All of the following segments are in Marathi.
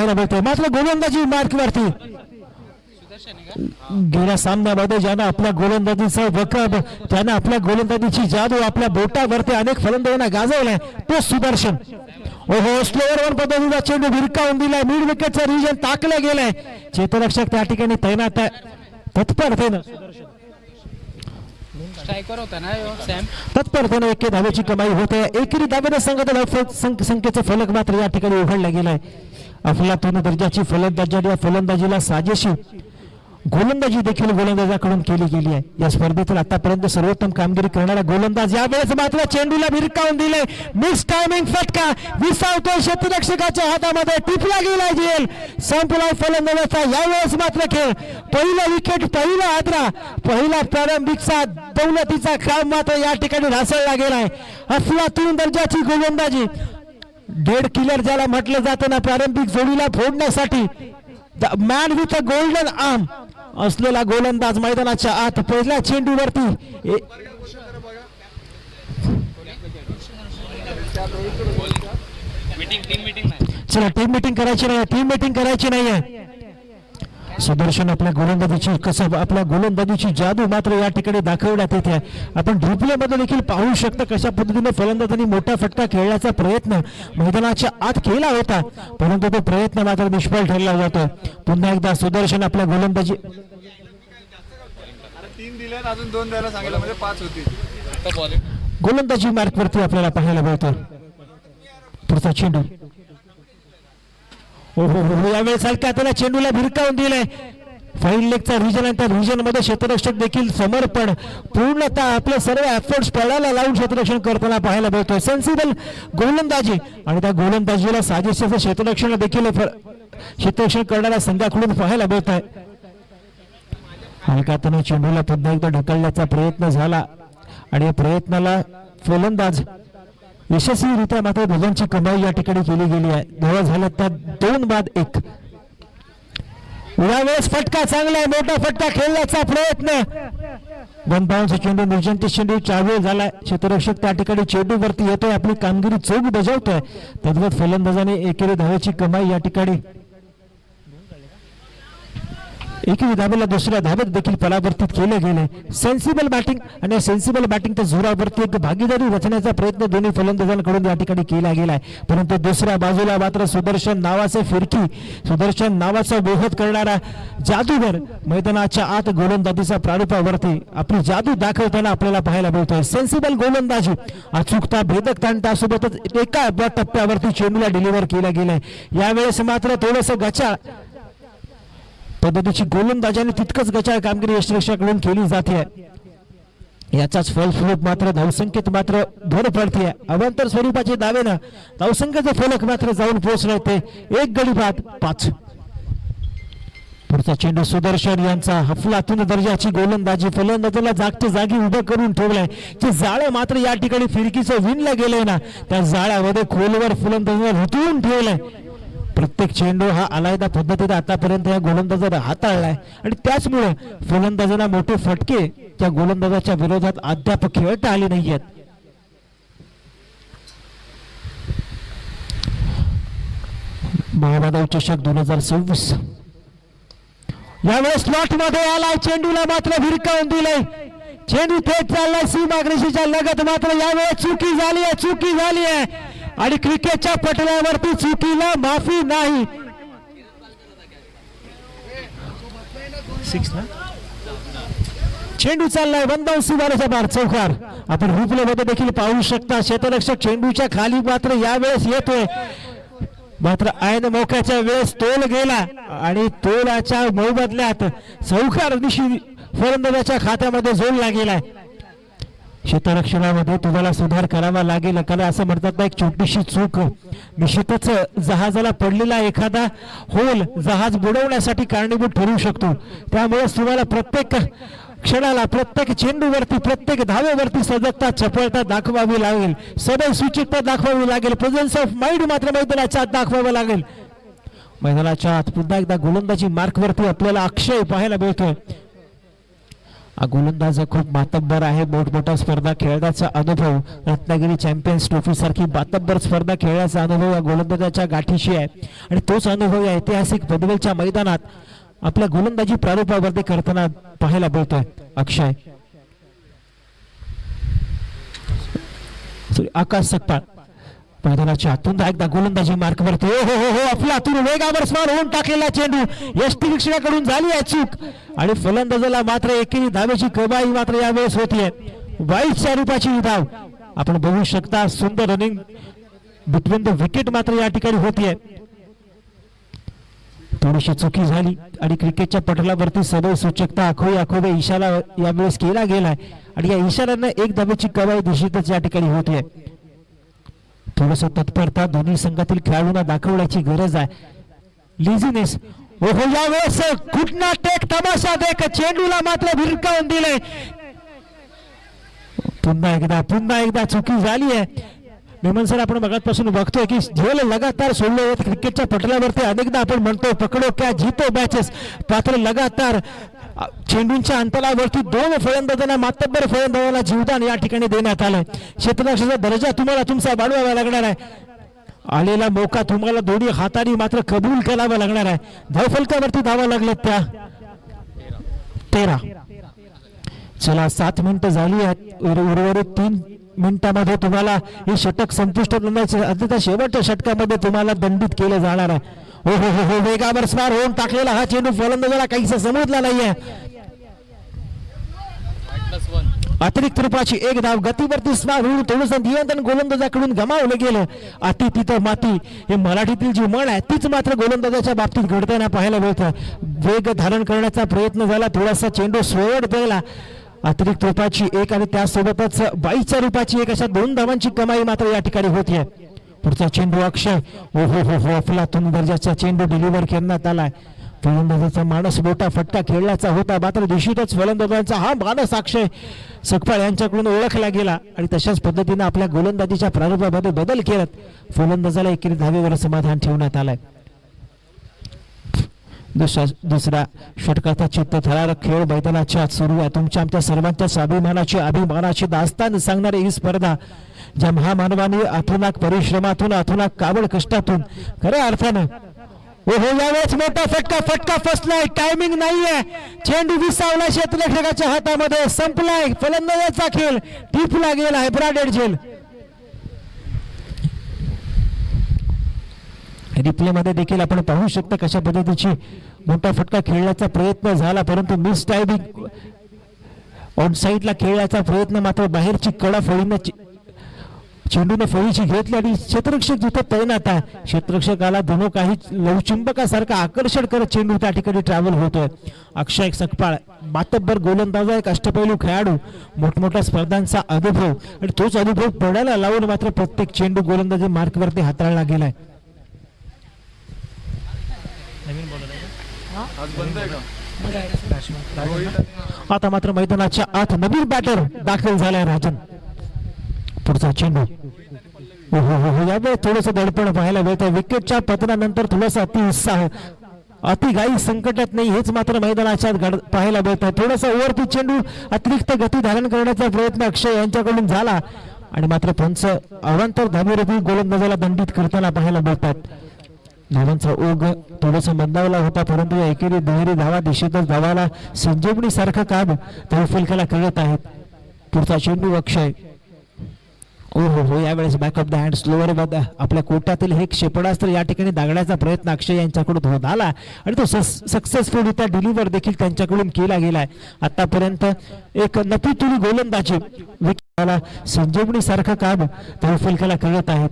पाहायला मिळते. मात्र गोलंदाजी मार्कवरती गेल्या सामन्यामध्ये ज्यानं आपल्या गोलंदाजीचा वकब, त्यानं आपल्या गोलंदाजीची जादू आपल्या बोटावरती अनेक फलंदाजांना गाजवलाय तो सुदर्शन. ओहो, स्लोअर वन पद्धतीचा चेंडू भिरकावून दिलाय. मिड विकेटचा रिजन टाकला गेलाय. क्षेत्ररक्षक त्या ठिकाणी तैनात तत्परतेनं तत्परतेनं 1 धावेची कमाई होते. एकेरी धावेने संख्येचा फलक मात्र या ठिकाणी उघडला गेलाय. अफलातून दर्जाची फलंदाजीला साजेशी गोलंदाजी देखील गोलंदाजाकडून केली गेली आहे. या स्पर्धेतील आतापर्यंत सर्वोत्तम कामगिरी करणारा गोलंदाज यावेळेस मात्र चेंडूला भिरकावून दिले. मिस टायमिंग फटका विसावतो क्षेत्ररक्षकाच्या हातामध्ये, टिपला गेला जेल. संपला फलंदाजाचा यावेळेस मात्र खेळ. पहिला विकेट, पहिला आदरा, पहिला प्रारंभिकचा दौलतीचा काम मात्र या ठिकाणी ढासळला गेलाय. अफलातून दर्जाची गोलंदाजी, डेड किलर ज्याला म्हटलं जातं ना, प्रारंभिक जोडीला फोडण्यासाठी man with a golden arm असलेला गोलंदाज मैदानाच्या आत पहिल्या चेंडूवरती. चला, टीम मीटिंग करायची नाहीये. सुदर्शन आपल्या गोलंदाजीची जादू मात्र या ठिकाणी दाखवण्यात येते. आपण रिप्ले मध्ये देखील पाहू शकता कशा पद्धतीने फलंदाजांनी मोठा फटका खेळण्याचा प्रयत्न मैदानाच्या आत केला होता, परंतु तो प्रयत्न मात्र निष्फळ ठरला जातो. पुन्हा एकदा सुदर्शन आपल्या गोलंदाजी 3 दिले, अजून 2 द्यायला सांगितलं म्हणजे 5 होती. गोलंदाजी मार्कवरती आपल्याला पाहायला मिळतो. पुढचा चेंडू, यावेळेस हलक्या त्याला चेंडूला भिरकावून दिलाय. फाईन लेगचा रिजन आणि त्या रिजन मध्ये क्षेत्ररक्षक देखील समर्पण, पूर्णतः आपले सर्व एफर्ट्स पळायला लावून क्षेत्ररक्षण करताना पाहायला मिळतोय. सेन्सिबल गोलंदाजी आणि त्या गोलंदाजीला साजेसं क्षेत्ररक्षण देखील क्षेत्ररक्षण करणाऱ्या संघाकडून पाहायला मिळत आहे. हलक्या त्याने चेंडूला पुन्हा एकदा ढकलण्याचा प्रयत्न झाला आणि या प्रयत्नाला फलंदाज यशस्वीरित्या मात्र दोघांची कमाई या ठिकाणी केली गेली आहे. धावा झाल्या त्या 2 बाद 1. यावेळेस फटका चांगला आहे, मोठा फटका खेळण्याचा प्रयत्न. 1 बाउन्स चेंडू, निर्जंती चेंडू, चावेळ झालाय. क्षेत्ररक्षक त्या ठिकाणी चेंडूवरती येतोय, आपली कामगिरी चोख बजावतोय. तद्वत फलंदाजाने एकेरी धावेची कमाई या ठिकाणी एकेरी धावेला दुसऱ्या धावेत देखील परावर्तित केले गेले. सेन्सिबल बॅटिंग आणि सेन्सिबल बॅटिंगच्या जोरावरती एक भागीदारी रचण्याचा प्रयत्न दोन्ही फलंदाजांकडून या ठिकाणी केला गेलाय. परंतु दुसऱ्या बाजूला मात्र सुदर्शन नावाचे फिरकी, सुदर्शन नावाचा बोहत करणारा जादूगर मैदानाच्या आत गोलंदाजीच्या प्रारूपावरती आपली जादू दाखवताना आपल्याला पाहायला मिळतोय. सेन्सिबल गोलंदाजी, अचूकता, भेदक ताण, त्यासोबतच एका टप्प्यावरती चेंडूला डिलिव्हर केला गेलाय. यावेळेस मात्र थोडंसं गचाळ पद्धतीची गोलंदाजाने तितकंच गचाळ कामगिरी यष्टिरक्षकाकडून केली जाते. याचाच फलस्वरूप मात्र धावसंख्येत मात्र भर पडते. अवांतर स्वरूपाचे दावेनं धावसंख्येचे फलक मात्र जाऊन पोहोचले ते 1 गडी बाद 5. पुढचा चेंडू सुदर्शन यांचा अफलातून दर्जाची गोलंदाजी, फलंदाजाला जागच्या जागी उभं करून ठेवलंय. जे जाळं मात्र या ठिकाणी फिरकीचं विणलं गेलंय ना, त्या जाळ्यामध्ये खोलवर फलंदाजाला रुतवून ठेवलंय. प्रत्येक चेंडू हा अलायदा पद्धतीने आतापर्यंत या गोलंदाजाला हाताळलाय आणि त्याचमुळे फलंदाजांना मोठे फटके त्या गोलंदाजाच्या विरोधात अद्याप खेळता आले नाहीयेत. महाबादव चषक 2026 यावेळेस स्लॉट मध्ये आलाय. चेंडूला मात्र भिरकावून दिलंय. चेंडू थेट चाललाय सीमाग्रेशीच्या लगत, मात्र यावेळेस चुकी झाली आहे आणि क्रिकेटच्या पटलावरती चुकीला माफी नाही. 6 ना चेंडू चाललाय 1 बाउन्स बाराच्या बार चौकार. आपण रिप्ले मध्ये देखील पाहू शकता. क्षेत्ररक्षक चेंडूच्या खाली मात्र यावेळेस येतोय, मात्र ऐन मोक्याच्या वेळेस तोल गेला आणि तोलाच्या मोबदल्यात चौकार दिशी फलंदाजाच्या खात्यामध्ये जोडला गेलाय. क्षेत्ररक्षणामध्ये तुम्हाला सुधार करावा लागेल, कारण असं म्हणतात ना, एक छोटीशी चूक निश्चितच जहाजाला पडलेला एखादा होल जहाज बुडवण्यासाठी कारणीभूत ठरू शकतो. त्यामुळे तुम्हाला प्रत्येक क्षणाला, प्रत्येक चेंडूवरती, प्रत्येक धावेवरती सजगता, चपळता दाखवावी लागेल, सदैव सूचितता दाखवावी लागेल, प्रेझेन्स ऑफ माइंड मात्र मैदानाच्या आत दाखवावं लागेल. मैदानाच्या आत पुन्हा एकदा गोलंदाजी मार्कवरती आपल्याला अक्षय पाहायला मिळतोय. गोलंदाज खूप मातब्बर आहे. मोठमोठ्या स्पर्धा खेळण्याचा अनुभव, रत्नागिरी चॅम्पियन्स ट्रॉफी सारखी मातब्बर स्पर्धा खेळण्याचा अनुभव या गोलंदाजाच्या गाठीशी आहे आणि तोच अनुभव या ऐतिहासिक पनवेलच्या मैदानात आपल्या गोलंदाजी प्रारूपावरती करताना पाहायला मिळतोय. अक्षय आकाश सकपाळ मैदानाच्या आतून एकदा गोलंदाजी मार्कवरती. हो हो हो अफलातून वेगावर स्मार होऊन टाकलेला चेंडू यष्टी वीक्षणाकडून झाली आहे चूक आणि फलंदाजाला मात्र एकेरी धावेची कमाई मात्र यावेळेस होतीये. 22 रूपाची धाव आपण बघू शकता. सुंदर रनिंग बिटवीन द विकेट मात्र या ठिकाणी होतीये. थोडीशी चुकी झाली आणि क्रिकेटच्या पटलावरती सदैव सूचकता आखोवे इशारा यावेळेस केला गेलाय आणि या इशाऱ्यानं एक धावेची कमाई निश्चितच या ठिकाणी होतीये. थोडस तत्परता दोन्ही संघातील खेळाडूंना दाखवण्याची गरज आहे. लिझिनेस ओहो यावेळेस घुटना टेक तमाशा देख चेंडूला मात्र भिरकावून दिले. पुन्हा एकदा चुकी झाली आहे. मेमन सर आपण मगापासून बघतोय की झेल लगातार सोडले क्रिकेटच्या पटलावरती अनेकदा आपण म्हणतो पकडो क्या जीतो मॅचेस, मात्र लगातार चेंडूंच्या अंतरावरती 2 फलंदाजांना मातब्बर फलंदाजाला जीवदान या ठिकाणी देण्यात आलंय. क्षेत्ररक्षणाचा दर्जा तुम्हाला तुमचा वाढवावा लागणार आहे. आलेला मौका तुम्हाला दोन्ही हातांनी मात्र कबूल करावा लागणार आहे. धावफलकावरती धावा लागल्यात त्या 13. चला 7 मिनिटं झाली आहेत. उर्वरित 3 मिनिटांमध्ये तुम्हाला हे षटक संपुष्टात आणण्याचे अर्थात शेवटच्या षटकामध्ये तुम्हाला दंडित केले जाणार आहे. हो हो हो हो वेगावर स्मार होऊन टाकलेला हा चेंडू फलंदाजाला काहीसा समजला नाहीये. अतिरिक्त रूपाची एक धाव गतीवरती स्मार होऊन थोडंसं नियंत्रण गोलंदाजाकडून गमावलं गेलं. अति तिथं माती हे मराठीतील जी म्हण आहे तीच मात्र गोलंदाजाच्या बाबतीत घडताना पाहायला मिळतं. वेग धारण करण्याचा प्रयत्न झाला, थोडासा चेंडू सोयड द्यायला. अतिरिक्त रूपाची एक आणि त्यासोबतच 22 रूपाची एक अशा 2 धावांची कमाई मात्र या ठिकाणी होतीये. पुढचा चेंडू अक्षय ओ हो हो हो अफलातून दर्जाचा चेंडू डिलिव्हर करण्यात आलाय. फलंदाजाचा मानस मोठा फटका खेळण्याचा होता, मात्र निश्चितच फलंदाजांचा हा मानस अक्षय सकपाळ यांच्याकडून ओळखला गेला आणि तशाच पद्धतीने आपल्या गोलंदाजीच्या प्रारूपामध्ये बदल करत फलंदाजाला एकेरी धावेवर समाधान ठेवण्यात आलाय. दुसरा षटकाचा चित्तथरारक खेळ मैदानाच्या आत सुरू आहे. तुमच्या आमच्या सर्वांच्या स्वाभिमानाची अभिमानाची दास्तान सांगणारी ही स्पर्धा ज्या महामानवाने अथुनाक परिश्रमातून अथुनाक काबड कष्टातून खऱ्या अर्थानं ओहो यावेळेस मोठा फटका फसलाय. टायमिंग नाहीये. चेंडू विसावला क्षेत्ररक्षकाच्या हातामध्ये. संपलाय फलंदाजाचा खेळ. टिपला गेलाय ब्राडेड झेल. रिप्ले मध्ये देखील आपण पाहू शकता कशा पद्धतीची मोठा फटका खेळण्याचा प्रयत्न झाला, परंतु मिस टायमिंग ऑन साईडला खेळण्याचा प्रयत्न मात्र बाहेरची कडा फळीने चेंडूने फळीची घेतली आणि क्षेत्ररक्षक जिथे तैनात आहे क्षेत्ररक्षकाला दोनो काही लवचुंबकासारखं आकर्षण करत चेंडू त्या ठिकाणी ट्रॅव्हल होतोय. अक्षय सकपाळ मातब्बर गोलंदाज, एक अष्टपैलू खेळाडू, मोठमोठ्या स्पर्धांचा अनुभव आणि तोच अनुभव पडायला लावून मात्र प्रत्येक चेंडू गोलंदाजी मार्कवरती हाताळला गेलाय. आता मात्र मैदानाच्या आत नवीन बॅटर दाखल झालाय राजन. पुढचा चेंडू यावेळी थोडस दडपण पाहायला मिळतं. विकेटच्या पतनानंतर थोडासा अति उत्साह, अति घाई संकटात नाही हेच मात्र मैदानाच्या पाहायला मिळतं. थोडासा ओव्हरपी चेंडू अतिरिक्त गती धारण करण्याचा प्रयत्न अक्षय यांच्याकडून झाला आणि मात्र पंच अवांतर धावेरूपी गोलंदाजाला दंडित करताना पाहायला मिळतात. धावांचा ओघ थोडासा मंदावला होता, परंतु या एकेरी दुहेरी धावा दिशेतच धावाला संजीवनी सारखं काम तहफलकाला करत आहेत. पुढचा चेंडू अक्षय हो यावेळेस बॅकअप द हँड स्लोअर आपल्या कोट्यातील हे क्षेपणास्त्र या ठिकाणी दागण्याचा प्रयत्न अक्षय यांच्याकडून होत आला आणि तो सक्सेसफुल डिलिव्हर देखील त्यांच्याकडून केला गेलाय. आतापर्यंत एक नफीतुली गोलंदाजी विकेटला संजीवनी सारखं काम तहफलकाला करत आहेत.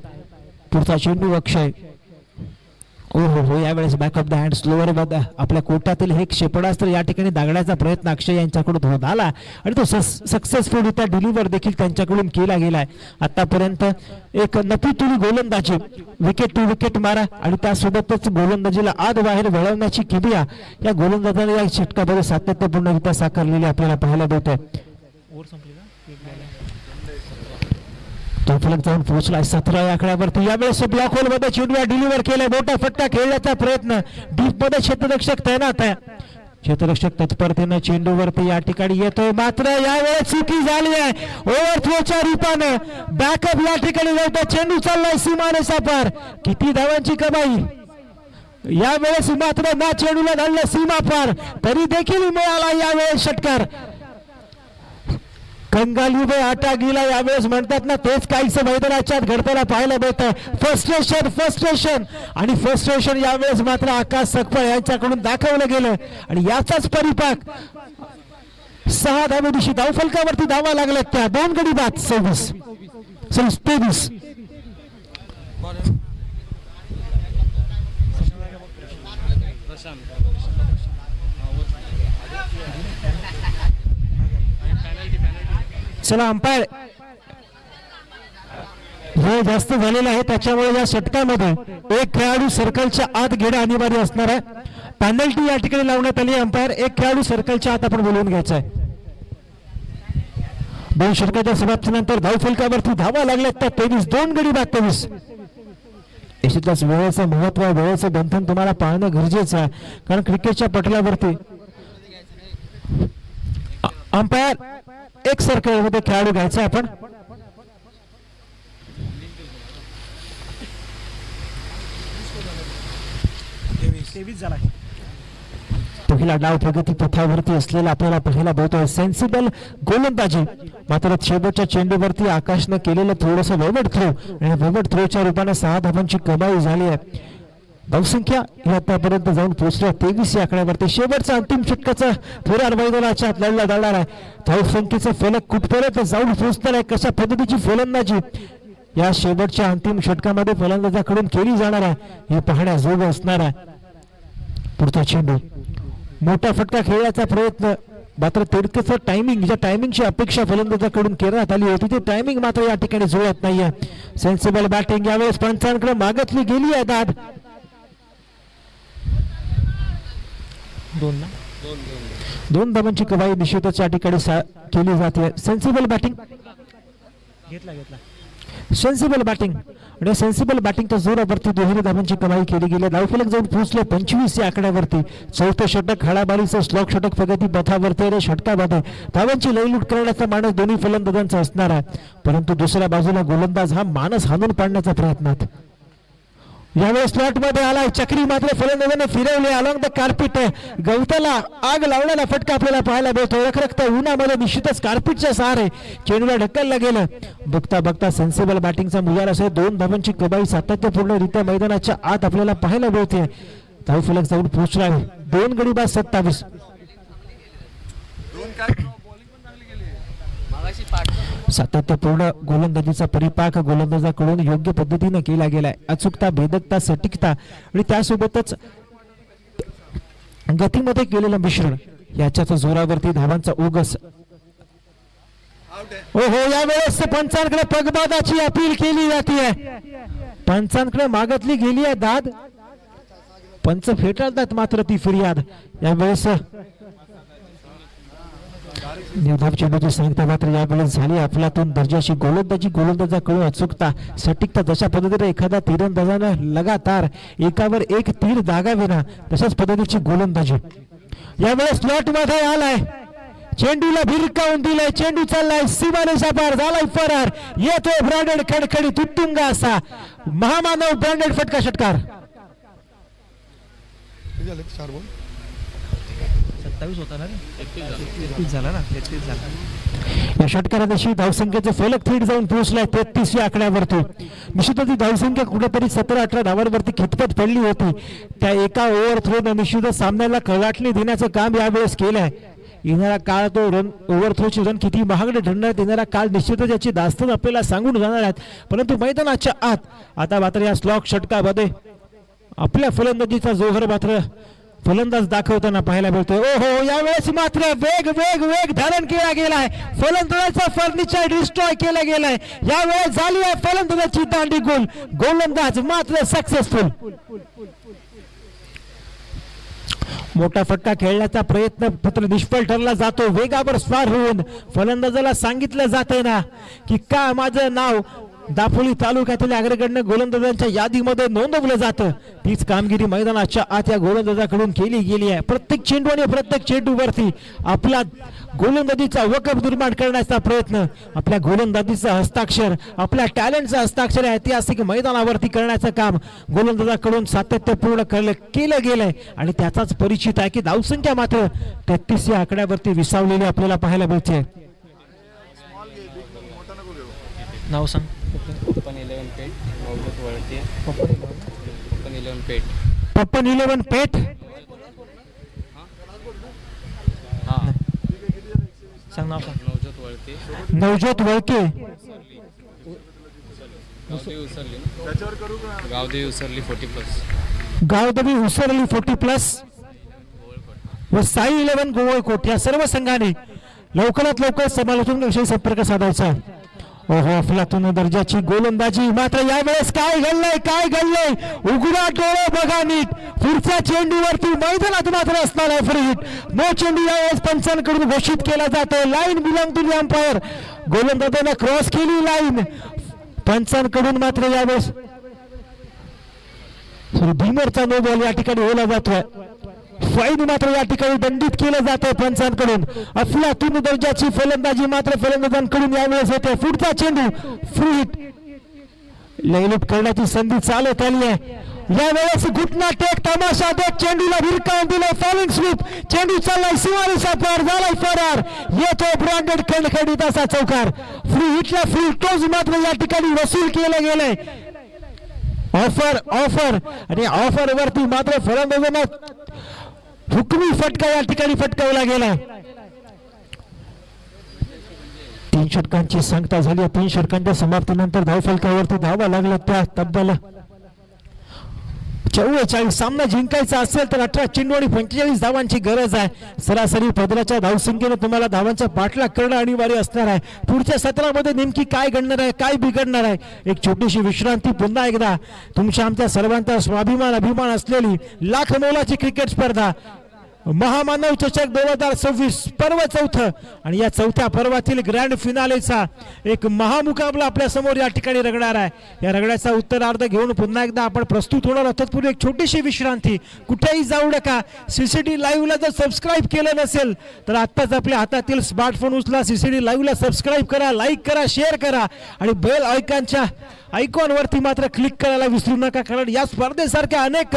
पुढचा चेंडू अक्षय हो यावेळेस बॅकअप द हँड स्लोअर आपल्या कोट्यातील हे क्षेपणास्त्र या ठिकाणी दागण्याचा प्रयत्न अक्षय यांच्याकडून होत आला आणि तो सक्सेसफुल डिलिव्हर देखील त्यांच्याकडून केला गेलाय. आतापर्यंत एक नफीतुली गोलंदाजी विकेट टू विकेट मारा आणि त्यासोबतच गोलंदाजीला आत बाहेर वळवण्याची किबिया या गोलंदाजाने या षटकामध्ये सातत्यपूर्णरित्या साकारलेली आपल्याला पाहायला मिळते. तो फलक जाऊन पोहोचलाय 17 या आकड्यावरती. यावेळेस ब्लॉक होल मध्ये चेंडू डिलिव्हर केलाय. मोठा फटका खेळण्याचा प्रयत्न डीप मध्ये क्षेत्ररक्षक तैनात आहे. क्षेत्ररक्षक तत्परतेनं चेंडूवरती या ठिकाणी येतोय, मात्र यावेळेस चुकी झाली आहे ओव्हरथ्रोच्या रूपानं. बॅकअप या ठिकाणी जातो, चेंडू चाललाय सीमारेषा पार. किती धावांची कमाई यावेळेस, मात्र ना चेंडूला धाडलं सीमा पार, तरी देखील मिळाला यावेळेस षटकार. कंगाली आटा गेला यावेळेस म्हणतात ना, तेच काहीच मैदानाच्या घडताना पाहायला मिळतं. फ्रस्ट्रेशन आणि फ्रस्ट्रेशन यावेळेस मात्र आकाश सकपाळ यांच्याकडून दाखवलं गेलं आणि याचाच परिपाक 6 धावेदिशी धावफलकावरती धावा लागल्यात त्या. 2 गडी बाद 23. चला अंपायर, वेळ जास्त झालेला आहे त्याच्यामुळे या षटकामध्ये एक खेळाडू सर्कलच्या आत घेणं अनिवार्य असणार आहे. पेनल्टी या ठिकाणी लावण्यात आली. अंपायर, एक खेळाडू सर्कलच्या आत आपण बोलवून घ्यायचा आहे. 2 षटकाच्या समाप्तीनंतर धावफलकावरती धावा लागल्यात त्या 23. 2 गडी बाद 23. निश्चितच वेळेचं महत्व, वेळेचं बंधन तुम्हाला पाळणं गरजेचं आहे, कारण क्रिकेटच्या पटलावरती अंपायर एक सर्कल मध्ये खेळाडू घ्यायचा आपण. पहिला डाव प्रगती पथावरती असलेला आपल्याला पाहायला मिळतोय. सेन्सिबल गोलंदाजी, मात्र शेवटच्या चेंडूवरती आकाशनं केलेलं थोडंसं वेवट थ्रो आणि वेवट थ्रोच्या रूपाने 6 धावांची कमाई झाली आहे. धावसंख्या ही आतापर्यंत जाऊन पोहोचल्या 23 या आकड्यावरती. शेवटचा अंतिम षटकाचा थोड्या मैदानाच्या आत लढला जाणार आहे. धावसंख्येचा फलक कुठपर्यंत जाऊन पोहोचणार आहे, कशा पद्धतीची फलंदाजी या शेवटच्या अंतिम षटकामध्ये फलंदाजाकडून केली जाणार आहे हे पाहण्याजोगं असणार आहे. पुढचा चेंडू, मोठा फटका खेळण्याचा प्रयत्न, मात्र तितकंच टायमिंग, ज्या टायमिंगची अपेक्षा फलंदाजाकडून करण्यात आली होती ते टायमिंग मात्र या ठिकाणी जुळत नाहीये. सेन्सिबल बॅटिंग यावेळेस पंचांकडे मागतली गेली आहे दाद. 2 धावांची कमाई निश्चितच या ठिकाणी केली जाते. सेन्सिबल बॅटिंग सेन्सिबल बॅटिंग आणि सेन्सिबल बॅटिंगच्या जोरावरती 2 धावांची कमाई केली गेली. धावफलक जाऊन पोहोचले 25 या आकड्यावरती. 4थं षटक हाडाबारीचं स्लॉक षटक प्रगती पथावरती आणि षटकामध्ये धावांची लयलूट करण्याचा मानस दोन्ही फलंदाजांचा असणार आहे, परंतु दुसऱ्या बाजूला गोलंदाज हा मानस हाणून पाडण्याचा प्रयत्नात यावेळेस स्लॉट मध्ये आलाय. चक्री मात्र फलंदाजाने फिरवले अलॉंग द कार्पेट. गवताला आग लावण्याला फटका आपल्याला पाहायला मिळतो. रखरखता उन्हामध्ये निश्चितच कार्पेटच्या सहारे चेंडूला ढकलला गेलं. बघता बघता सेन्सिबल बॅटिंगचा मुजार असे 2 धावांची कमाई सातत्यपूर्णरित्या मैदानाच्या आत आपल्याला पाहायला मिळते. धावफलक जाऊन पोहोचला आहे 2 गडी बाद 27. सातत्यपूर्ण गोलंदाजीचा परिपाक गोलंदाजाकडून योग्य पद्धतीने केला गेलाय. अचूकता, भेदकता, सटीकता आणि त्यासोबतच गतीमध्ये केलेलं मिश्रण याच्याच जोरावरती धावांचा ओघस. ओहो, यावेळेस पंचांकडे पगबादाची अपील केली जाते. पंचांकडे मागतली गेली आहे दाद. पंच फेटाळतात मात्र ती फिर्याद. यावेळेस निर्धाव चेंडूची सांगता मात्र यावेळेस झाली अफलातून दर्जाची गोलंदाजी. गोलंदाजाकडून अचूकता, सटीकता, जशा पद्धतीने एखादा तिरंदाजानं लगातार एकावर एक तीर दागावेना तशाच पद्धतीची गोलंदाजी. यावेळेस स्लॉट मध्ये आलाय, चेंडूला भिरकावून दिलाय, चेंडू चाललाय सीमारेषा पार, झालाय फरार. येतोय ब्रँडेड खडखडी तुटुंगा असा महामानव ब्रँडेड फटका षटकार. 27 होता ना, 31 झाला ना, 33 झाला. या षटकारादिवशी धावसंख्येचे फलक थेट जाऊन पोहोचलाय 33 या आकड्यावरती. निश्चितच ही धावसंख्या कुठेतरी 17-18 धावांवरती खितपत पडली होती. त्या एका ओव्हर थ्रोनं निश्चितच सामन्याला कलाटणी देण्याचं काम यावेळेस केलंय. येणारा काळ तो रन ओव्हर थ्रोची रन किती महागडे ठरणार, येणारा काळ निश्चितच याची दास्तान आपल्याला सांगून जाणार आहेत. परंतु मैदानाच्या आत आता मात्र या स्लॉक षटकामध्ये आपल्या फलंदाजीचा जोहर मात्र फलंदाज दाखवताना पाहायला मिळतोय. ओहो, यावेळेस मात्र वेग वेग वेग धारण केला गेलाय. फलंदाजाचा फर्निचर डिस्ट्रॉय केला गेलाय. यावेळेस झाली आहे फलंदाजाची दांडी गोल. गोलंदाज मात्र सक्सेसफुल. मोठा फटका खेळण्याचा प्रयत्न मात्र निष्फळ ठरला जातो. वेगावर स्वार होऊन फलंदाजाला सांगितलं जातंय ना की का माझं नाव दापोली तालुक्यातील अग्रगण्य गोलंदाजांच्या यादीमध्ये नोंदवलं जातं. तीच कामगिरी मैदानाच्या आत या गोलंदाजाकडून केली गेली आहे. प्रत्येक चेंडू आणि प्रत्येक चेंडूवरती आपला गोलंदाजीचा वकफ निर्माण करण्याचा प्रयत्न, आपल्या गोलंदाजीचं हस्ताक्षर, आपल्या टॅलेंटचं हस्ताक्षर ऐतिहासिक मैदानावरती करण्याचं काम गोलंदाजाकडून सातत्यपूर्ण केलं गेलंय आणि त्याचाच परिचित आहे की धावसंख्या मात्र 33 या आकड्यावरती विसावलेली आपल्याला पाहायला मिळते. नाव सांग. पप्पन 11 पेट नवजोत वळके. पप्पन 11 पेट. पप्पन 11 पेट. हां सांग नाव सांग. नवजोत वळके. नवजोत वळके. गावदेवी उसरली. गावदेवी उसरली 40+. गावदेवी उसरली 40+. व साई 11 गोवळकोट या सर्व संघाने लवकरात लवकर समालोचनाविषयी संपर्क साधायचा. ओहो, अफलातून दर्जाची गोलंदाजी. मात्र यावेळेस काय घडलंय उघडा डोळे बघा नीट. पुढच्या चेंडूवरती मैदानात मात्र असणार आहे फ्री हिट. नो चेंडू यावेळेस पंचांकडून घोषित केला जातो. Line belong to the umpire. गोलंदाजाने क्रॉस केली लाईन. पंचांकडून मात्र यावेळेस भीमरचा नो बॉल या ठिकाणी ओला जातोय. फाईन मात्र या ठिकाणी दंडित केलं जातं पंचांकडून. अफलातून दर्जाची फलंदाजी मात्र फलंदाजांकडून यावेळेस होते. पुढचा चेंडू फ्री हिट. लयलूट करण्याची संधी चालत आली आहे. यावेळेस घुटना टेक तमाशा देत चेंडूला भिरकावून दिलं. Falling sweep. चेंडू चाललाय सीमारेषा पार. झालाय फरार. येतो ब्रँडेड खंडखंडित असा चौकार. फ्री हिटला फ्री टोज मात्र या ठिकाणी वसूल केलं गेलंय. ऑफर आणि ऑफर वरती मात्र फलंदाजांना हुकमी फटका या ठिकाणी फटकावला गेला. 3 षटकांची सांगता झाली. 3 षटकांच्या समाप्तीनंतर धावफलकावरती धावा लागल्या त्या तब्बल 44. सामना जिंकायचा असेल तर 18 चेंडू आणि 45 धावांची गरज आहे. सरासरी पदराच्या धावसंख्येने तुम्हाला धावांचा पाठलाग करणं अनिवार्य असणार आहे. पुढच्या सत्रामध्ये नेमकी काय घडणार आहे, काय बिघडणार आहे. एक छोटीशी विश्रांती. पुन्हा एकदा तुमच्या आमच्या सर्वांचा स्वाभिमान अभिमान असलेली लाख मोलाची क्रिकेट स्पर्धा महामानव चषक 2026 पर्व 4 आणि या 4थ्या पर्वातील ग्रँड फिनालेचा एक महामुकाबला आपल्या समोर या ठिकाणी रंगणार आहे. या रंगण्याचा उत्तरार्ध घेऊन पुन्हा एकदा आपण प्रस्तुत होणार आहोत. तत्पूर्वी एक छोटीशी विश्रांती. कुठेही जाऊ नका. सीसीडी लाईव्हला जर सबस्क्राईब केलं नसेल तर आत्ताच आपल्या हातातील स्मार्टफोन उचला. सीसीडी लाईव्हला सबस्क्राईब करा, लाईक करा, शेअर करा आणि बेल आयकॉनवरती मात्र क्लिक करायला विसरू नका. कारण या स्पर्धेसारख्या अनेक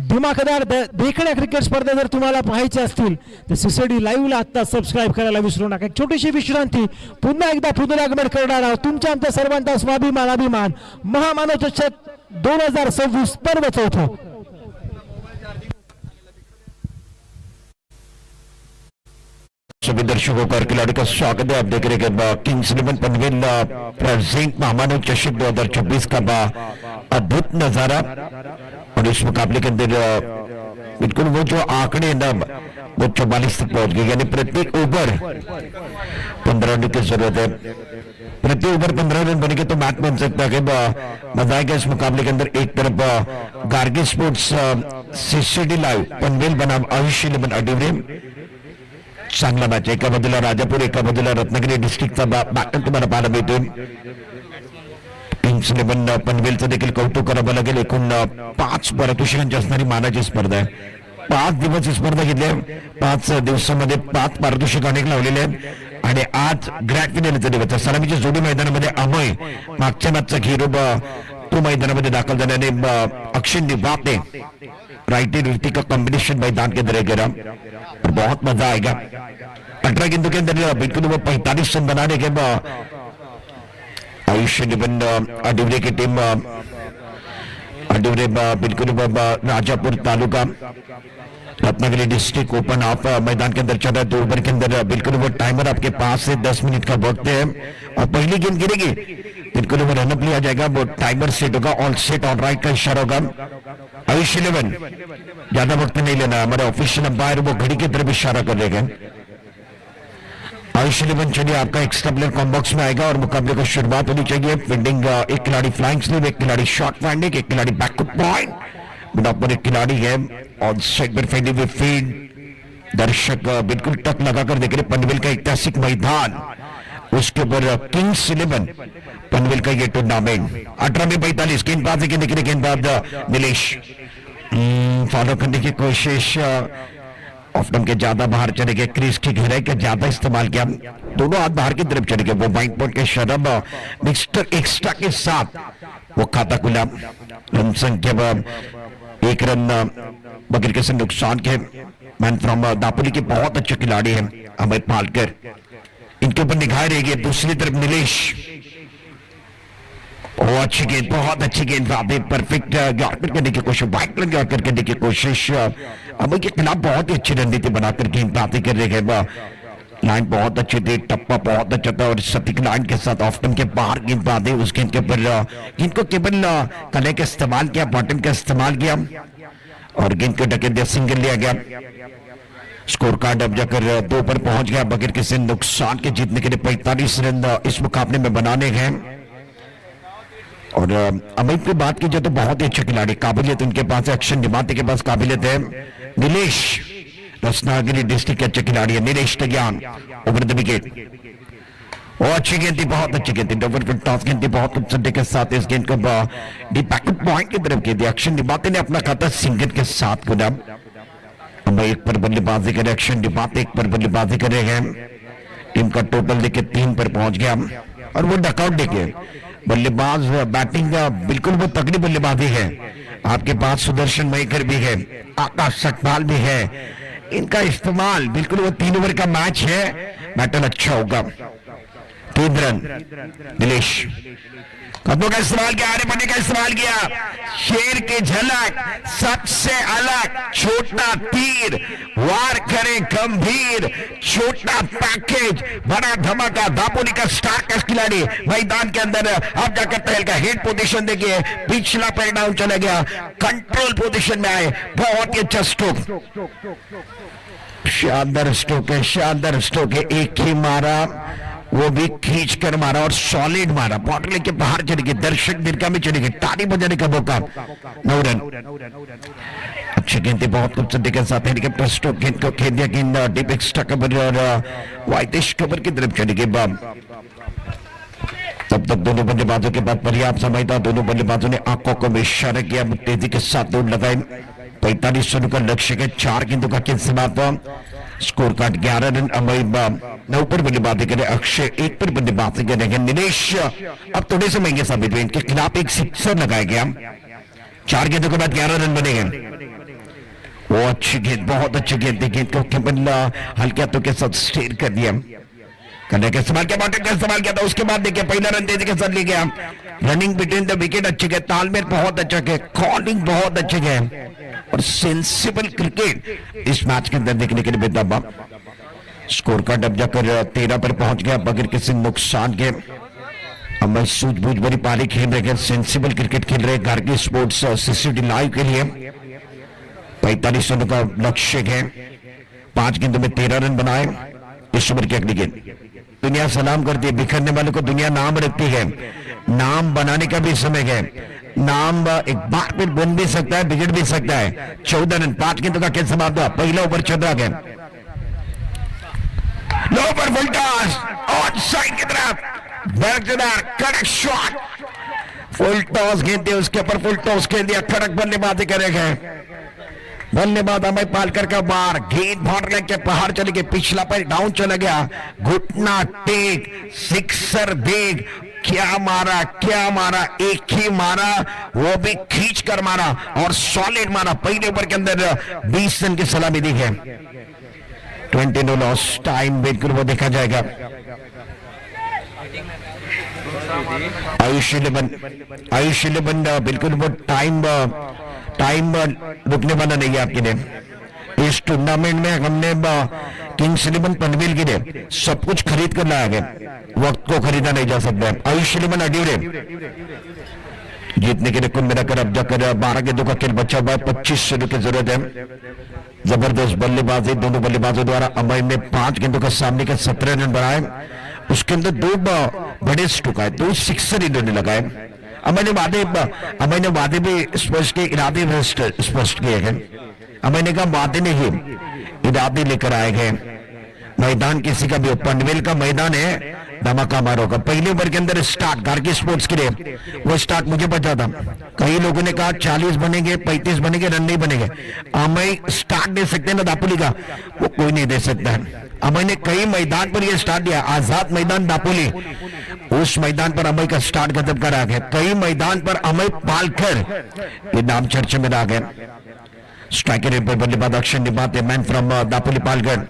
धमाकेदार देखण्या क्रिकेट स्पर्धा जर तुम्हाला पाहायच्या असतील तर सीसीडी लाईव्हला आता सबस्क्राईब करायला विसरू नका. एक छोटीशी विश्रांती. पुन्हा एकदा पुनरागमन करणार आहोत तुमच्या आमच्या सर्वांचा स्वाभिमान अभिमान महामानव चषक 2026 पर्व 4. सभी दर्शकों का खिलाड़ी का स्वागत है. आप देख रहे हैं किंग्स 11 पनवेल प्रेजेंट महामानव चषक 2026 का अद्भुत नजारा. और इस मुकाबले के अंदर बिल्कुल वो जो आंकड़े ना वो 44 तक पहुंच गए. यानी प्रत्येक ओवर 15 रन की जरूरत है. प्रति ओवर 15 रन बनेंगे तो मैच बन सकता है. मजा आएगा इस मुकाबले के अंदर. एक तरफ Gargi sports CCD live Panvel बनाम आयुष 11 अडिवरे. चांगला मॅच. एका बाजूला राजापूर, एका बाजूला रत्नागिरी डिस्ट्रिक्टचा बॅटल तुम्हाला पाहायला मिळतोय. किंग्स 11 पनवेलचं देखील कौतुक करावं लागेल. एकूण 5 पारितोषिकांची असणारी मानाची स्पर्धा आहे. 5 दिवस ही स्पर्धा घेतली आहे. 5 दिवसामध्ये 5 पारितोषिक अनेक लावलेले आहेत आणि आज ग्रँड फिनालेचा दिवस आहे. सलामीची जोडी मैदानामध्ये अमय मागच्या मॅचचा हिरो तो मैदानामध्ये दाखल झाल्याने अक्षय निवाते राइटी ऋतिक का कॉम्बिनेशन मैदान के अंदर गिरा. बहुत मजा आएगा. 18 गेंदों के अंदर बिल्कुल वो 45 रन बनाने के आयुष 11 अडिवरे की टीम अडिवरे बिल्कुल राजापुर तालुका रत्नागिरी डिस्ट्रिक्ट ओपन ऑफ मैदान के अंदर चल रहा है. 2 ओवर के अंदर बिल्कुल वो टाइमर आपके पास से 10 मिनट का वक्त है और पहली गेंद गिरेगी बिल्कुल वो रनअप लिया जाएगा. वो टाइमर सेट होगा. ऑल सेट ऑल राइट का इशारा होगा. आयुष 11 ज्यादा वक्त नहीं लेना. हमारे ऑफिशियल अंपायर वो घड़ी की तरफ इशारा कर रहे हैं. आयुष 11 चलिए आपका एक्स्ट्रा प्लेयर कॉम्बॉक्स में आएगा और मुकाबले को शुरुआत होनी चाहिए. फील्डिंग एक खिलाड़ी फ्लाइंग स्लीव, एक खिलाड़ी शॉर्ट फाइंडिंग, एक खिलाड़ी बैकअप पॉइंट. मिडऑफ पर एक खिलाड़ी है और सेट पर फील्डिंग विद फील्ड. दर्शक बिल्कुल टक लगाकर देख रहे पनवेल का ऐतिहासिक मैदान. उसके ऊपर किंग्स 11 पनवेल का ये टूर्नामेंट 18 में 45 गेंदबाजी के निकले गेंदबाज नीलेश फॉलो करने की कोशिश ऑफ स्टंप के ज्यादा बाहर चले गए, क्रीज की गहराई का ज्यादा इस्तेमाल किया, दोनों हाथ बाहर की तरफ चले गए। वो वाइट बॉल के शरब मिक्सर एक्स्ट्रा के साथ वो खाता खुला। रन संख्या 1 रन बगैर किसी नुकसान के। मैन फ्रॉम दापोली के बहुत अच्छे खिलाड़ी हैं अमित पालकर, इनके ऊपर निगाह रहेगी। दूसरी तरफ नीलेश, बहुत अच्छी गेंद, बहुत अच्छी गेंद, परफेक्ट यॉर्कर करने की कोशिश, वाइट रन यॉर्कर करने की कोशिश। अमित के खिलाफ बहुत ही अच्छी रणनीति बनाकर गेंदबाजी कर रहे हैं। लाइन बहुत अच्छी थी, टप्पा बहुत अच्छा था और सटीक लाइन के साथ ऑफ स्टंप के बाहर गेंदबाजी उस गेंद के ऊपर गेंद को केवल कले का इस्तेमाल किया, बॉटम का इस्तेमाल किया और गेंद को ढके दिया, सिंगल लिया गया। स्कोर कार्ड अब जाकर 2 पर पहुंच गया बगैर किसी नुकसान के। जीतने के लिए 45 रन इस मुकाबले में बनाने हैं। और अमित की बात की जाए तो बहुत ही अच्छे खिलाड़ी, काबिलियत उनके पास है, अक्षर निमाते के पास काबिलियत है। नीलेश रत्नागिरी डिस्ट्रिक्ट के अच्छे खिलाड़ी है। नीलेश तैयार ओवर द विकेट, और अच्छी गेंद थी, बहुत अच्छी गेंद थी, डबल फुल टॉस गेंद थी, बहुत खूबसूरती के साथ इस गेंद को डीप बैकवर्ड पॉइंट की तरफ गेंद, अक्षर निमाते ने अपना खाता सिंगल के साथ खुदा। अब 1 पर बल्लेबाजी करे अक्षर निमाते, 1 पर बल्लेबाजी कर रहे हैं। टीम का टोटल देखे 3 पर पहुंच गया और वो डकआउट देखे। बल्लेबाज बैटिंग बिल्कुल वो तगड़ी बल्लेबाजी है। आपके पास सुदर्शन मयकर भी है, आकाश सतपाल भी है, इनका इस्तेमाल बिल्कुल वो 3 ओवर का मैच है, बैटल अच्छा होगा। 3 रन नीलेश, कदमों का इस्तेमाल किया, आरे पन्ने का इस्तेमाल किया, शेर की झलक, सबसे अलग छोटा तीर, वार करे गंभीर, छोटा पैकेज, बड़ा धमाका। दापोली का स्टार का खिलाड़ी मैदान के अंदर अब जाकर पहल का हेड पोजीशन देखिए, पिछला पैर डाउन चला गया, कंट्रोल पोजीशन में आए, बहुत ही अच्छा स्ट्रोक, शानदार स्ट्रोक है, शानदार स्ट्रोक है। एक ही मारा, वो भी खींच कर मारा और सॉलिड मारा, बॉटल लेके बाहर चले गए, दर्शक दीर्घा में चले गए, ताली बजाने का मौका। 9 रन, अच्छी गेंद थी, बहुत खूबसूरती के साथ हेलीकॉप्टर स्ट्रोक गेंद को खेल दिया, गेंद डीप एक्स्ट्रा कवर और वाइटिश कवर की तरफ चली गई। तब तक दोनों बल्लेबाजों के बाद पर्याप्त समय था, दोनों बल्लेबाजों ने आंखों को में इशारा किया, तेजी के साथ दौड़ लगाई। 45 रनों का लक्ष्य के 4 गेंदों का खेल समाप्त हुआ। Score card 11 run. अमित 9 पर बल्लेबाजी करे, अक्षय 1 पर बल्लेबाजी करेंगे। नीलेश अब थोड़े से महंगे साबित हुए, इनके खिलाफ एक सिक्सर लगाया गया, 4 गेंदों के बाद 11 रन बनेंगे। वो अच्छी गेंद, बहुत अच्छी गेंद थी, गेंद को केवल हल्के हाथों के साथ स्टेयर कर दिया, करने का इस्तेमाल किया, बॉटम का इस्तेमाल किया था। उसके बाद देखिए पहला रन तेजी के साथ ले गया, रनिंग बिटवीन द विकेट अच्छे गए, तालमेल बहुत अच्छा गया, कॉलिंग बहुत अच्छे गए और सेंसिबल क्रिकेट इस मैच के अंदर देखने के लिए बेदाबा। स्कोर कार्ड अब जाकर 13 पर पहुंच गया बगैर किसी नुकसान के। अब मैं सूझबूझ भरी पारी खेल रहे हैं, सेंसिबल क्रिकेट खेल रहे हैं। घर की स्पोर्ट्स सीसीडी लाइव के लिए 45 रनों का लक्ष्य है, 5 गेंदों में 13 रन बनाए। इस ओवर की अगली गेंद, दुनिया सलाम करती है, बिखरने वाले को दुनिया नाम रखती है, नाम बनाने का भी समय है। नाम एक बार फिर बन भी सकता है, बिगड़ भी सकता है। 14 रन, 5 गेंदों का खेल समाप्त हुआ। पहला ओवर चल रहा है, low per full toss on side की तरफ, बरकरार कड़क शॉट, फुल टॉस गेंद थी, उसके ऊपर फुल टॉस खेल दिया, कड़क बल्लेबाजी करेंगे। बल्लेबाज अमित पालकर का बार, गेंद भाग लेके बाहर चले गए, पिछला पैर डाउन चला गया, घुटना टेक, सिक्सर देख, क्या मारा, क्या मारा, एक ही मारा, वो भी खींच कर मारा और सॉलिड मारा। पहले ओवर के अंदर 20 रन की सलामी दी है। 20 नो लॉस, टाइम बिल्कुल वो देखा जाएगा। आयुष 11 बिल्कुल वो टाइम रुकने वाला नहीं है आपके लिए। इस टूर्नामेंट में हमने किंग्स 11 पनवेल के लिए सब कुछ खरीद कर लाया गया, वक्त को खरीदा नहीं जा सकता है। आयुष 11 अड्यूरे जीतने के लिए कुल मिलाकर अब जाकर 12 गेंदों का खेल बचा हुआ है, 25 रनों की जरूरत है। जबरदस्त बल्लेबाजी दोनों बल्लेबाजों द्वारा। अमय ने 5 गेंदों का सामने के 17 रन बनाए, उसके अंदर 2 बड़े स्ट्रोक आए, 2 सिक्सर इन्होंने लगाए। अमय ने वादे भी स्पष्ट किए, इरादे भी स्पष्ट किए गए। अमय ने कहा वादे नहीं, इरादे लेकर आए गए। मैदान किसी का भी पनवेल का मैदान है, धमाका मार होगा। पहले ओवर के अंदर स्टार्ट गार्गी स्पोर्ट्स के लिए वो स्टार्ट मुझे पता था, कई लोगों ने कहा 40 बनेंगे 35 बनेंगे रन नहीं बनेंगे। अमय स्टार्ट दे सकते हैं ना दापोली का, वो कोई नहीं दे सकता है। अमय ने कई मैदान पर यह स्टार्ट दिया, आजाद मैदान दापोली, उस मैदान पर अमय का स्टार्ट गजब करा गया। कई मैदान पर अमय पालकर ये नाम चर्चा में आ गए। स्ट्राइकर पर बल्लेबाज अक्षर निभाते मैन फ्रॉम दापोली पालगढ़।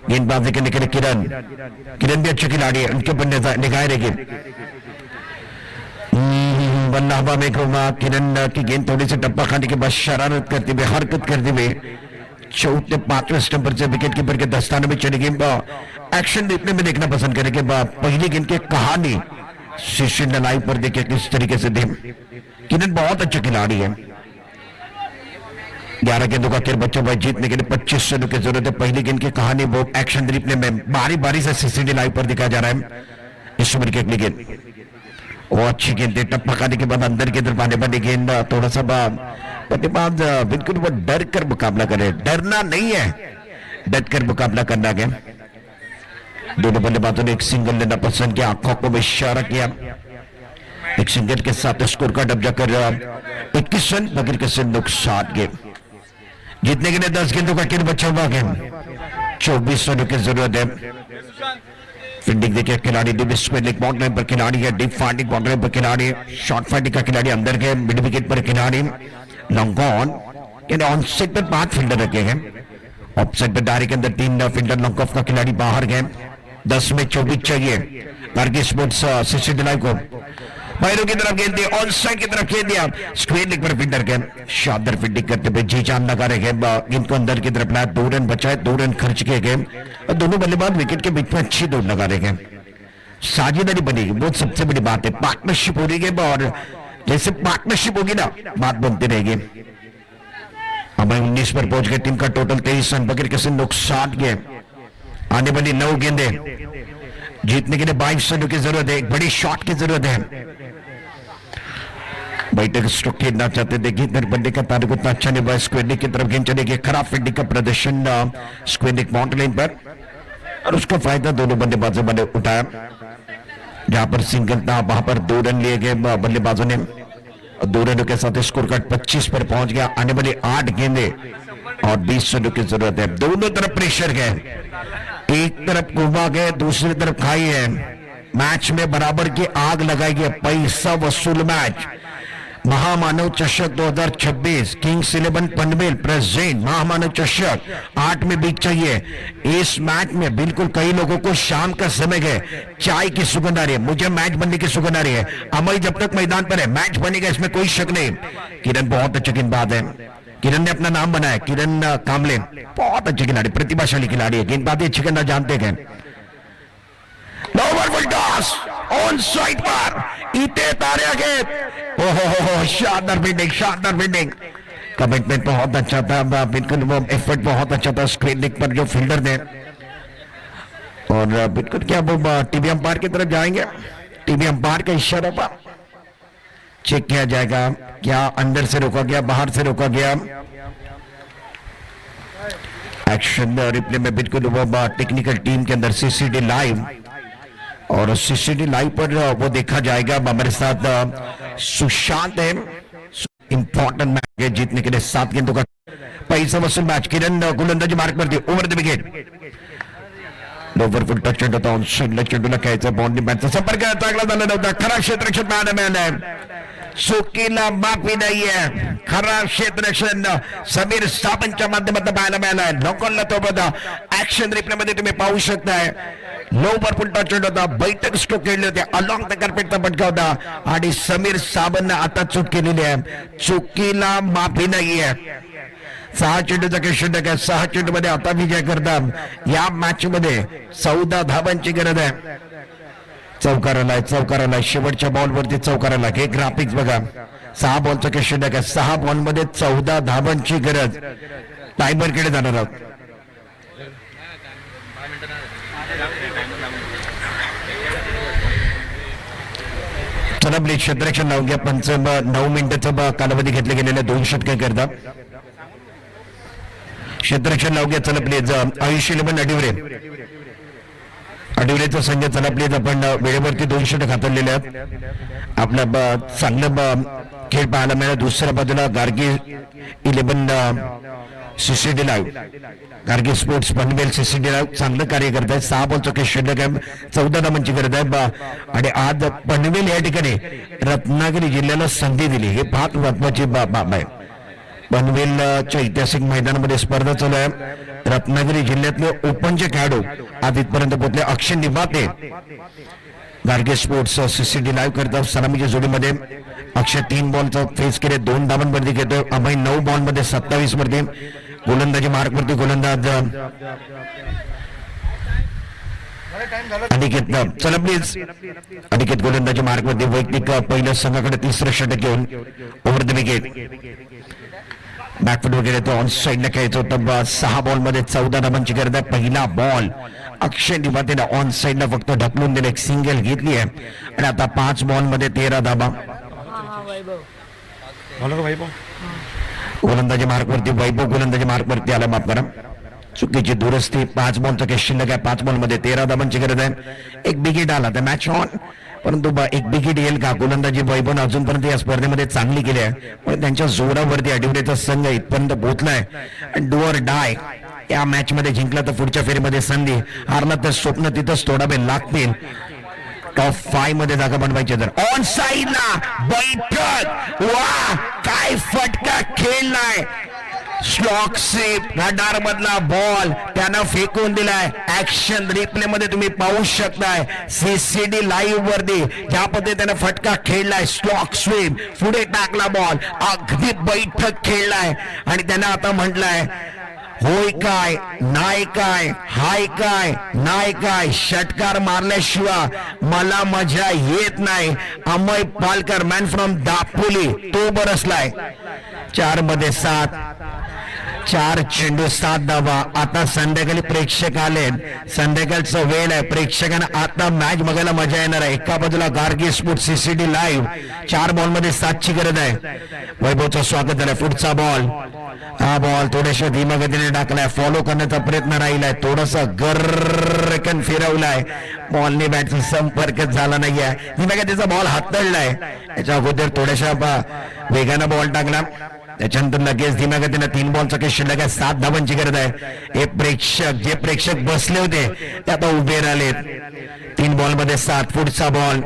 गेंदबाजी करने के लिए किरण भी अच्छे खिलाड़ी है, उनके ऊपर निगाह रहेगी। बल्ला हवा में घूमा, किरण की गेंद थोड़ी सी टप्पा खाने के बाद शरारत करते हुए हरकत करते हुए चौथे 5वें स्टंप पर से विकेट कीपर के दस्ताने में चली गई। एक्शन देखने में देखना पसंद करेंगे। पहली गेंद की कहानी शिष्य ने लाइव पर देखे किस तरीके से दे। किरण बहुत अच्छे खिलाड़ी है। 11 गेंदों का खेल बच्चों भाई जीतने के लिए 25 रनों की जरूरत है। पहली गेंद की कहानी वो एक्शन रिप्ले में बारी बारी से सीसीडी लाइव पर दिखाया जा रहा है। इस ओवर की अगली गेंद वो अच्छी गेंद टप्पा खाने के बाद अंदर की तरफ आने वाली गेंद थोड़ा सा बल्लेबाज बिल्कुल वो डर कर मुकाबला करे, डरना नहीं है, डट कर मुकाबला करना गया। दोनों बल्लेबाजों ने एक सिंगल लेना पसंद किया, आंखों को भी इशारा किया। एक सिंगल के साथ स्कोर का डब जाकर 21 रन बगैर किसी नुकसान के जीतने के लिए 10 गेंदों का खेल बचा हुआ गेम 24 रनों की जरूरत है। फील्डिंग देखिए खिलाड़ी डीप स्क्वेयर बाउंड्री पर खिलाड़ी है, डीप फाइटिंग बाउंड्री पर खिलाड़ी, शॉर्ट फाइटिंग का खिलाड़ी अंदर के मिड विकेट पर खिलाड़ी, long on on side per 5 fielder रखे हैं। ऑफ साइड पर डायरेक्ट के अंदर 3 फील्डर लॉन्ग ऑफ का खिलाड़ी बाहर गए। 10 में 24 चाहिए गार्गी स्पोर्ट्स सीसीडी लाइव को। पैरों की तरफ गेंद दी, ऑन साइड की तरफ खेल दिया, स्क्वेयर लेग पर फील्डर के शानदार फील्डिंग करते हुए जी जान लगा रहे गेंद को अंदर की तरफ लाया। 2 रन बचाए, 2 रन खर्च किए गए और दोनों बल्लेबाज विकेट के बीच में अच्छी दौड़ लगा रहे हैं। साझेदारी बनेगी वो सबसे बड़ी बात है, पार्टनरशिप हो रही है और जैसे पार्टनरशिप होगी ना बात बनती रहेगी। हमें 19 पर पहुंच गए। टीम का टोटल 23 रन बगैर किसी नुकसान के। आने वाली 9 गेंदे जीतने के लिए 22 रनों की जरूरत है, एक बड़ी शॉट की जरूरत है। बैठक स्ट्रोक खेलना चाहते थे, इधर बल्ले का तारुक उतना अच्छा नहीं हुआ। स्क्वेयर की तरफ गेंद चलेगी, खराब फील्डिंग का प्रदर्शन स्क्वेयर बाउंड्री लाइन पर और उसका फायदा दोनों बल्लेबाजों ने उठाया। जहां पर सिंगल था वहां पर 2 रन लिए गए बल्लेबाजों ने, 2 रनों के साथ स्कोर कार्ड 25 पर पहुंच गया। आने वाली 8 गेंदे और 20 रनों की जरूरत है। दोनों तरफ प्रेशर गए, एक तरफ घुमा गए, दूसरी तरफ खाई है। मैच में बराबर की आग लगाई गई, पैसा वसूल मैच। महामानव चषक 2026 किंग्स 11 पनवेल प्रेजेंट महामानव चषक 8 में बीत चाहिए। इस मैच में बिल्कुल कई लोगों को शाम का समय गए, चाय की सुगंध आ रही है, मुझे मैच बनने की सुगंध आ रही है। अमय जब तक मैदान पर है मैच बनेगा, इसमें कोई शक नहीं। किरण बहुत अच्छी गेंदबाज है, किरण ने अपना नाम बनाया, किरण कामले बहुत अच्छे खिलाड़ी, प्रतिभाशाली खिलाड़ी है, गेंदबाजी अच्छी करना जानते हैं। Lower full toss on side पर इतने तारे गेंद, ओहो शानदार फील्डिंग, शानदार फील्डिंग। कमिटमेंट बहुत अच्छा था, बिल्कुल वो एफर्ट बहुत अच्छा था स्क्रीन लेग पर जो फील्डर ने। और बिल्कुल क्या वो टीवी अंपायर की तरफ जाएंगे, टीवी अंपायर का इशारा पर चेक किया जाएगा क्या अंदर से रोका गया, बाहर से रोका गया। एक्शन रिप्ले में बिल्कुल वो टेक्निकल टीम के अंदर सीसीडी लाइव और सीसीडी लाइव पर वो देखा जाएगा। हमारे साथ सुशांत है। इंपॉर्टेंट मैच है जीतने के लिए 7 गेंदों का पैसा वसूल मैच। किरण गोलंदाजी mark per the, over the wicket, lower full touch होता ऑन साइड चेंडूला खेळायचा, बाउंड्री मॅचचा संपर्क चांगला झाला नव्हता, खराब क्षेत्ररक्षण मिळालं, चुकीला माफी नाहीये, खराब क्षेत्ररक्षण समीर साबंतच्या माध्यमातून पाहायला मिळालाय। लोकांना तो बघा ऍक्शन रिप्ले मध्ये तुम्ही पाहू शकताय, लोवर फुल टच होता, बैठक स्ट्रोक खेळले होते, अलॉंग द कार्पेटचा फटका होता आणि समीर साबंतने आता चूक केलेली आहे, चुकीला माफी नाहीये। 6 चेंडूचा खेळ शिल्लक आहे, 6 चेंडू मध्ये आता विजय करतात। या मॅच मध्ये 14 धावांची गरज आहे। चौकाराला शेवटच्या बॉल वरती चौकाराला, हे ग्राफिक्स बघा, 6 बॉलचा खेळ शिल्लक आहे, 6 बॉल मध्ये 14 धावांची गरज। टाइमर कडे जाणार आहोत। चला प्लीज क्षेत्ररक्षण लावून घ्या। 9 मिनिटाचा कालावधी घेतले गेलेले 2 षटके करतात। क्षेत्ररक्षण लावून घ्या, चला प्लीज। आयुष्य लेबन अडिवरे, आठवड्याचा संघ चला प्लीज आपण वेळेवरती 2 षटक हाताळलेले आहेत. आपल्या चांगलं खेळ पाहायला मिळाला. दुसऱ्या बाजूला Gargi 11 CCD live, Gargi sports Panvel CCD live चांगलं कार्य करत आहे. 6 बॉलचं काही षटक आहे, 14 धावांची करत आहे. आणि आज पनवेल या ठिकाणी रत्नागिरी जिल्ह्याला संधी दिली, हे फार महत्वाची बाब आहे. पनवेलच्या ऐतिहासिक मैदानामध्ये स्पर्धा चालू आहे. रत्नागिरी जिल्ह्यातले ओपनचे खेळाडू आज इथपर्यंत पोहोचले. अक्षय निबाते गार्गे स्पोर्ट्स सीसीडी लाईव्ह करतात. सलामीच्या जोडीमध्ये अक्षय 3 बॉलचा फेस केले, 2 धावांवरती घेतोय. अभय 9 बॉलमध्ये 27 वरती. गोलंदाजी मार्कवरती गोलंदाज अनिकेत, चला प्लीज अनिकेत गोलंदाजी मार्कवरती वैयक्तिक पहिल्या संघाकडे 3रं षटक घेऊन ओव्हर द विकेट. बॅकफूट वगैरे तो ऑन साईडला खेळायचं होतं. 6 बॉलमध्ये 14 धावांची गरज आहे. पहिला बॉल अक्षय निबातेने ऑन साईडला फक्त ढकलून दिले, एक सिंगल घेतली आहे. आणि आता 5 बॉलमध्ये 13 धावा. गोलंदाजी मार्कवरती वैभव गोलंदाजी मार्कवरती आला, माफ करा चुकीची दुरुस्ती. 5 बॉलचा काही शिल्लक आहे. 5 बॉलमध्ये 13 धावांची गरज आहे. एक बिगिट आला तर मॅच ऑन, परंतु एक बिगिट येईल का? गोलंदाजी वैभवनं अजूनपर्यंत या स्पर्धेमध्ये चांगली केली आहे, पण त्यांच्या जोरावरती आठवड्याचा संघ इथपर्यंत पोहोचलाय. डू ऑर डाय या मॅच मध्ये जिंकला तर पुढच्या फेरीमध्ये संधी, हारला तर स्वप्न तिथंच तोडावे लागतील. टॉप 5 मध्ये जागा बनवायची तर ऑन साईडला बैठक. वा काय फटका खेळलाय. स्लॉक स्वीप, रडार मधला बॉल त्यानं फेकून दिलाय. ऍक्शन रिप्ले मध्ये तुम्ही पाहू शकताय सीसीडी लाईव्ह वरती ज्या पद्धतीने फटका खेळलाय. स्लॉक स्वीप, पुढे टाकला बॉल, अगदी बैठक खेळलाय. आणि त्यानं आता म्हटलंय होय काय नाही काय, हाय काय नाही काय, षटकार मारल्याशिवाय मला मजा येत नाही. अमय पालकर मॅन फ्रॉम दापोली तो बरसलाय. 4 मध्ये 7, 4 चेंडू 7 धावा. आता संध्याकाळी प्रेक्षक आले, संध्याकाळचा वेळ आहे. प्रेक्षकांना आता मॅच बघायला मजा येणार आहे. एका बाजूला गार्गी स्पोर्ट्स सीसीडी लाईव्ह 4 बॉलमध्ये 7 ची गरज आहे. वैभवचं स्वागत झालंय. पुढचा बॉल, हा बॉल थोड्याशा धीम्या गतीने टाकलाय, फॉलो करण्याचा प्रयत्न राहिलाय, थोडासा गर्रकन फिरवलाय, बॉलने बॅटचा संपर्क झाला नाहीये. धीम्या गतीचा बॉल हातळलाय. याच्या अगोदर थोड्याशा वेगानं बॉल टाकला, त्याच्यानंतर लगेच धीम्या गतीने 3 बॉलचा काही शिल्लक आहे. 7 धावांची गरज आहे. हे प्रेक्षक जे प्रेक्षक बसले होते ते आता उभे राहिलेत. 3 बॉलमध्ये 7. पुढचा बॉल,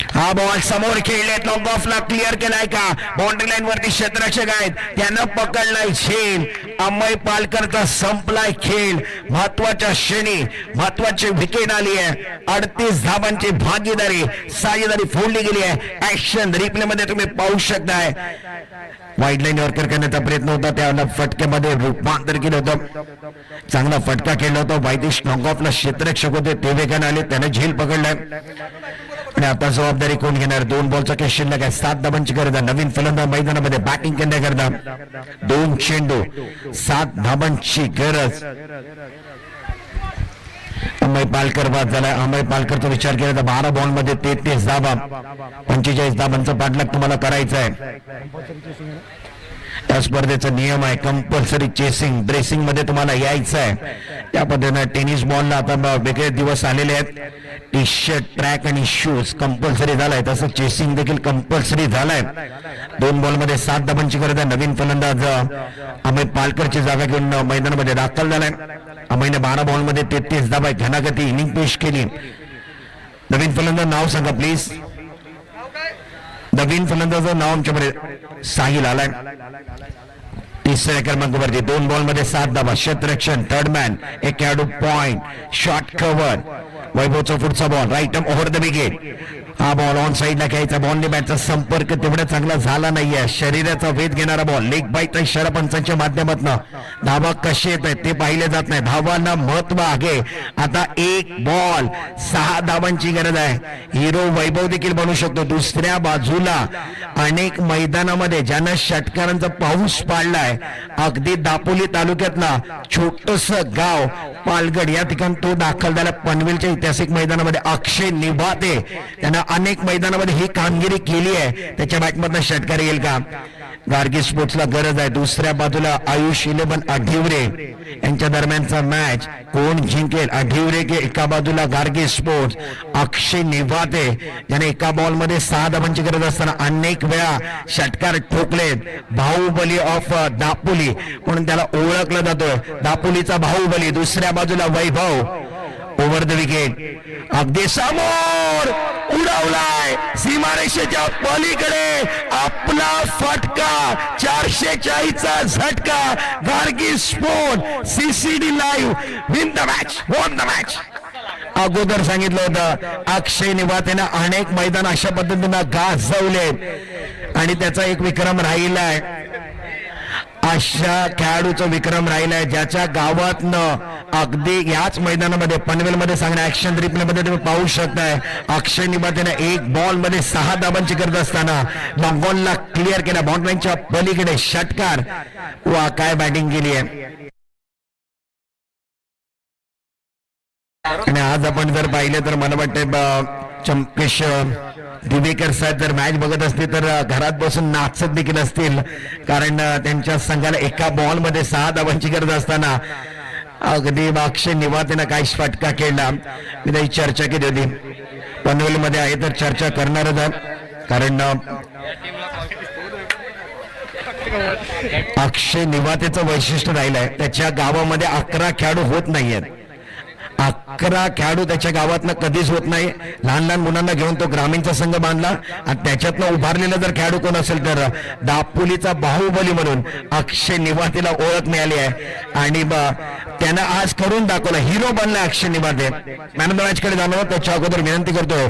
हा बॉल समोर खेळलेत, लॉंग ऑफला क्लिअर केलाय का? बाउंड्री लाईन वरती क्षेत्ररक्षक आहेत, त्यानं पकडलाय झेल. अमय पालकरचा संपलाय खेळ. महत्वाच्या क्षणी महत्वाची विकेट आली आहे. 38 धावांची साजेदारी फोडली गेली आहे. ऍक्शन रिप्ले मध्ये तुम्ही पाहू शकताय. वाईड लाईन यॉर्कर करण्याचा प्रयत्न होता, त्याला फटक्यामध्ये रूपांतर केलं होतं. चांगला फटका खेळला होता. वायदेश लॉंग ऑफला क्षेत्ररक्षक होते, ते वेगाने आले, त्याने झेल पकडलाय. आणि आता जबाबदारी कोण घेणार? 2 बॉलचा काही शिल्लक आहे. 7 धावांची गरज आहे. नवीन फलंदाज मैदानामध्ये बॅटिंग करण्याकरता 2 चेंडू 7 धावांची गरज. अमय पालकर बाद झालाय. अमय पालकरचा विचार केला तर 12 बॉलमध्ये 33 धावा, 45 धावांचा पाठलाग तुम्हाला करायचा आहे. या स्पर्धेचा नियम आहे कंपल्सरी चेसिंग, ड्रेसिंग मध्ये तुम्हाला यायचं आहे. त्या पद्धतीने टेनिस बॉलला आता वेगळे दिवस आलेले आहेत. टी शर्ट, ट्रॅक आणि शूज कंपल्सरी झालाय, तसं चेसिंग देखील कंपल्सरी झालाय. 2 बॉलमध्ये 7 धावांची गरज आहे. नवीन फलंदाज अमय पालकरची जागा घेऊन मैदानामध्ये दाखल झालाय. अमयने 12 बॉलमध्ये 33 धावा घनागती इनिंग पेश केली. नवीन फलंदाज नाव सांगा प्लीज. नवीन फलंदाजाचं नाव आमच्याकडे साहिल आलाय. 3ऱ्या क्रमांकावरती 2 बॉलमध्ये 7 धावा, क्षेत्ररक्षण, थर्ड मॅन, एक खेळाडू पॉइंट, शॉर्ट कव्हर. वैभवचा पुढचा ball, right arm over the wicket. हा बॉल ऑन साईडला खेळायचा. बॉलने बॅटचा संपर्क तेवढा चांगला झाला नाहीये. शरीराचा वेध घेणारा बॉल, लेग बायचा इशारा पंचांच्या माध्यमातून. धावा कसे येत आहेत ते पाहिले जात नाही, धावांना महत्व आहे. आता 1 बॉल 6 धावांची गरज आहे. हिरो वैभव देखील बनू शकतो. दुसऱ्या बाजूला अनेक मैदानामध्ये ज्यानं षटकारांचा पाऊस पाडलाय, अगदी दापोली तालुक्यातला छोटस गाव पालगड या ठिकाणी तो दाखल झाला. पनवेलच्या ऐतिहासिक मैदानामध्ये अक्षय निबाते, त्यानं अनेक मैदानामध्ये ही कामगिरी केली आहे. त्याच्या बॅटमधनं षटकार येईल का? गार्गी स्पोर्ट्सला गरज आहे. दुसऱ्या बाजूला आयुष 11 आढिवरे यांच्या दरम्यानचा मॅच. कोण जिंकेल? आढिवरे के एका बाजूला गार्गी स्पोर्ट्स. अक्षय निवाते ज्याने एका बॉल मध्ये 6 धावांची गरज असताना अनेक वेळा षटकार ठोकलेत. बाहुबली ऑफ दापोली म्हणून त्याला ओळखलं जातं. दापोलीचा बाहुबली. दुसऱ्या बाजूला वैभव ओव्हर द विकेट. अगदी समोर उडवलाय सीमारेषेच्या पलीकडे आपला फटका. 440चा झटका. Gargi sport CCD live win the match, won the match. अगोदर सांगितलं होतं अक्षय निवातेनं अनेक मैदान अशा पद्धतीनं गाजवले आणि त्याचा एक विक्रम राहिलाय. अशा खेळाडूचा विक्रम राहिलाय ज्याच्या गावातनं अगदी याच मैदानामध्ये पनवेलमध्ये सांगण्या ऍक्शन रिप्ले मध्ये तुम्ही पाहू शकताय. अक्षय निवातेनं एक बॉल मध्ये 6 धावांची गरज असताना लॉंगॉनला क्लिअर केला. बाउंड्रीच्या पलीकडे षटकार. वा काय बॅटिंग केली आहे. आणि आज आपण जर पाहिलं तर मला वाटतं चंपेश दिवेकर साहेब जर मॅच बघत असतील तर घरात बसून नाचत देखील असतील, कारण त्यांच्या संघाला एका बॉल मध्ये 6 धावांची गरज असताना अगदी अक्षय निवातेनं काय फटका खेळला. मी त्याची चर्चा केली होती. पनवेलमध्ये आहे तर चर्चा करणारच आहे, कारण अक्षय निवातेचं वैशिष्ट्य राहिलंय त्याच्या गावामध्ये 11 खेळाडू होत नाहीयेत. 11 खेळाडू त्याच्या गावातनं कधीच होत नाही. लहान लहान मुलांना घेऊन तो ग्रामीणचा संघ बांधला आणि त्याच्यातनं उभारलेला जर खेळाडू कोण असेल तर दापोलीचा बाहुबली म्हणून अक्षय निवातेला ओळख मिळाली आहे आणि त्यानं आज करून दाखवलं. हिरो बनला अक्षय निवाते. मॅन ऑफ द मॅच कडे जाणार त्याच्या अगोदर विनंती करतोय